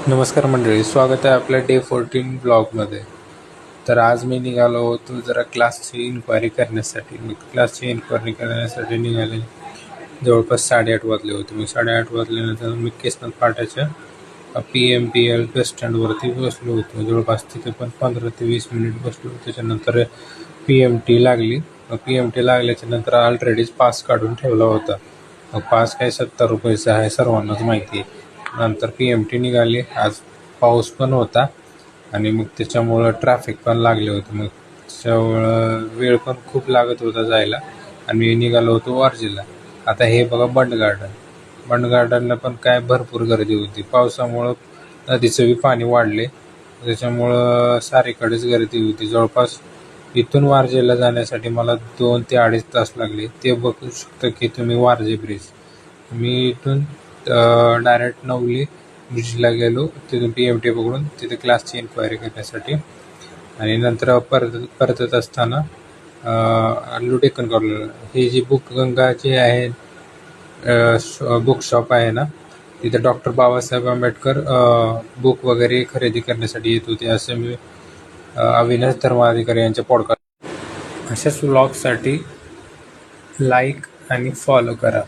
नमस्कार मंडळी, स्वागत आहे आपल्या डे 14 ब्लॉगमध्ये. तर आज मी निघालो होतो जरा क्लासची इन्क्वायरी करण्यासाठी निघाले. जवळपास 8:30 वाजले होते. मी 8:30 वाजल्यानंतर मी केसनर फाट्याच्या PMPL बस स्टँडवरती बसलो होतो. जवळपास तिथे पण 15 ते 20 मिनिट बसलो. त्याच्यानंतर PMT लागली. PMT लागल्याच्या नंतर ऑलरेडीच पास काढून ठेवला होता. पास काय 70 रुपयाचा आहे, सर्वांनाच माहिती आहे. नंतर PMT निघाली. आज पाऊस पण होता आणि मग त्याच्यामुळं ट्रॅफिक पण लागले होते. मग त्याच्यामुळं वेळ पण खूप लागत होता जायला आणि मी निघालो होतो वारजेला. आता हे बघा बंड गार्डनला पण काय भरपूर गर्दी होती. पावसामुळं नदीचं बी पाणी वाढले, त्याच्यामुळं सारीकडेच गर्दी होती. जवळपास इथून वारजेला जाण्यासाठी मला 2 ते 2.5 तास लागले. ते बघू शकता की तुम्ही वारजे ब्रिज. मी इथून डायरेक्ट नवली ब्रिजला गेलो, तिथून PMT पकडून तिथे क्लासची इन्क्वायरी करण्यासाठी आणि नंतर परतत असताना डेक्कन कॉर्नर हे जी बुकगंगाचे आहे बुक शॉप आहे ना, तिथे डॉक्टर बाबासाहेब आंबेडकर बुक वगैरे खरेदी करण्यासाठी येत होते, असं मी अविनाश धर्माधिकारी यांच्या पॉडकास्ट. अशाच व्लॉगसाठी लाईक आणि फॉलो करा.